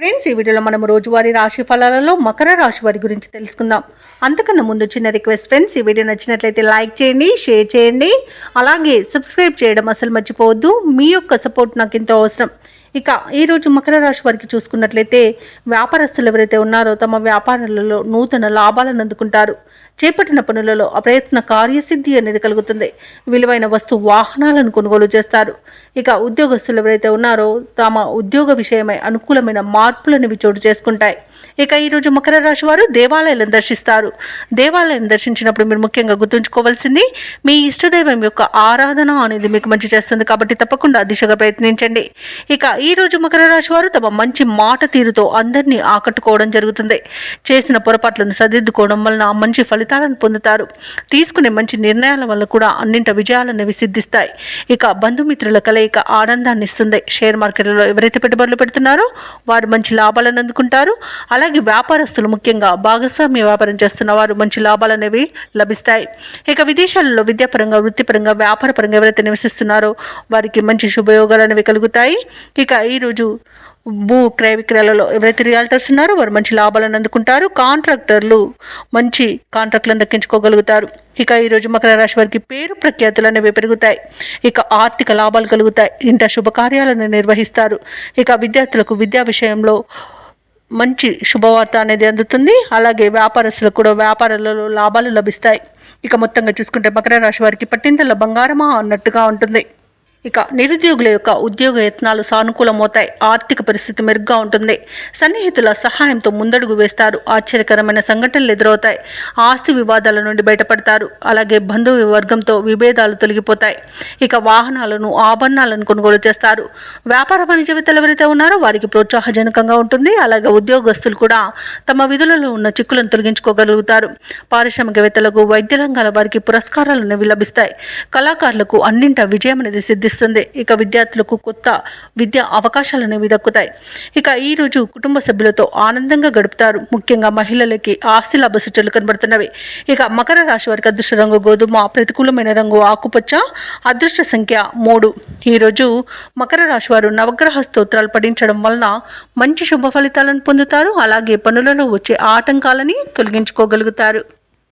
Friends, ఈ వీడియోలో మనం రోజువారీ రాశి ఫలాలలో మకర రాశి వారి గురించి తెలుసుకుందాం. అంతకన్నా ముందు చిన్న రిక్వెస్ట్ ఫ్రెండ్స్, ఈ వీడియో నచ్చినట్లయితే లైక్ చేయండి, షేర్ చేయండి, అలాగే సబ్స్క్రైబ్ చేయడం అసలు మర్చిపోవద్దు. మీ యొక్క సపోర్ట్ నాకు ఎంతో అవసరం. ఇక ఈరోజు మకర రాశి వారికి చూసుకున్నట్లయితే వ్యాపారస్తులు ఎవరైతే ఉన్నారో తమ వ్యాపారాలలో నూతన లాభాలను అందుకుంటారు. చేపట్టిన పనులలో అప్రయత్న కార్యసిద్ధి అనేది కలుగుతుంది. విలువైన వాహనాలను కొనుగోలు చేస్తారు. ఇక ఉద్యోగస్తులు ఎవరైతే ఉన్నారో తమ ఉద్యోగ విషయమై అనుకూలమైన మార్పులనేవి చోటు చేసుకుంటాయి. ఇక ఈరోజు మకర రాశి వారు దేవాలయాలను దర్శిస్తారు. దేవాలయాన్ని దర్శించినప్పుడు మీరు ముఖ్యంగా గుర్తుంచుకోవాల్సింది మీ ఇష్టదైవం యొక్క ఆరాధన అనేది మీకు మంచి చేస్తుంది. కాబట్టి తప్పకుండా దిశగా ప్రయత్నించండి. ఇక ఈరోజు మకర రాశి వారు తమ మంచి మాట తీరుతో అందరినీ ఆకట్టుకోవడం జరుగుతుంది. చేసిన పొరపాట్లను సరిదిద్దుకోవడం వలన మంచి ఫలితాలను పొందుతారు. తీసుకునే మంచి నిర్ణయాల వల్ల కూడా అన్నింటి విజయాలనేవి సిద్ధిస్తాయి. ఇక బంధుమిత్రుల కలయిక ఆనందాన్ని ఇస్తుంది. షేర్ మార్కెట్లలో ఎవరైతే పెట్టుబడులు పెడుతున్నారో వారు మంచి లాభాలను అందుకుంటారు. అలాగే వ్యాపారస్తులు ముఖ్యంగా భాగస్వామ్య వ్యాపారం చేస్తున్న వారు మంచి లాభాలు అనేవి లభిస్తాయి. ఇక విదేశాలలో విద్యాపరంగా, వృత్తిపరంగా, వ్యాపారపరంగా ఎవరైతే నివసిస్తున్నారో వారికి మంచి శుభయోగాలు అనేవి కలుగుతాయి. ఇక ఈరోజు భూ క్రయ విక్రయాలలో ఎవరైతే రియాల్టర్స్ ఉన్నారో వారు మంచి లాభాలను అందుకుంటారు. కాంట్రాక్టర్లు మంచి కాంట్రాక్టులను దక్కించుకోగలుగుతారు. ఇక ఈరోజు మకర రాశి వారికి పేరు ప్రఖ్యాతులు అనేవి పెరుగుతాయి. ఇక ఆర్థిక లాభాలు కలుగుతాయి. ఇంట శుభకార్యాలను నిర్వహిస్తారు. ఇక విద్యార్థులకు విద్యా విషయంలో మంచి శుభవార్త అనేది అందుతుంది. అలాగే వ్యాపారస్తులకు కూడా వ్యాపారాలలో లాభాలు లభిస్తాయి. ఇక మొత్తంగా చూసుకుంటే మకర రాశి వారికి పట్టిందల బంగారమా అన్నట్టుగా ఉంటుంది. ఇక నిరుద్యోగుల యొక్క ఉద్యోగ యత్నాలు సానుకూలమవుతాయి. ఆర్థిక పరిస్థితి మెరుగ్గా ఉంటుంది. సన్నిహితుల సహాయంతో ముందడుగు వేస్తారు. ఆశ్చర్యకరమైన సంఘటనలు ఎదురవుతాయి. ఆస్తి వివాదాల నుండి బయటపడతారు. అలాగే బంధువు వర్గంతో విభేదాలు తొలగిపోతాయి. ఇక వాహనాలను, ఆభరణాలను కొనుగోలు చేస్తారు. వ్యాపార వాణిజ్యవేత్తలు ఎవరైతే ఉన్నారో వారికి ప్రోత్సాహజనకంగా ఉంటుంది. అలాగే ఉద్యోగస్తులు కూడా తమ విధులలో ఉన్న చిక్కులను తొలగించుకోగలుగుతారు. పారిశ్రామికవేత్తలకు, వైద్య రంగాల వారికి పురస్కారాలు అనేవి లభిస్తాయి. కళాకారులకు అన్నింట విజయం అనేది సిద్ధిస్తుంది. ఇక విద్యార్థులకు కొత్త విద్యా అవకాశాలు అనేవి దక్కుతాయి. ఇక ఈరోజు కుటుంబ సభ్యులతో ఆనందంగా గడుపుతారు. ముఖ్యంగా మహిళలకి ఆస్తి లాభ సూచనలు కనబడుతున్నవి. ఇక మకర రాశి వారికి అదృష్ట రంగు గోధుమ, ప్రతికూలమైన రంగు ఆకుపచ్చ, అదృష్ట సంఖ్య 3. ఈరోజు మకర రాశి వారు నవగ్రహ స్తోత్రాలు పఠించడం వలన మంచి శుభ ఫలితాలను పొందుతారు. అలాగే పనులలో వచ్చే ఆటంకాలని తొలగించుకోగలుగుతారు.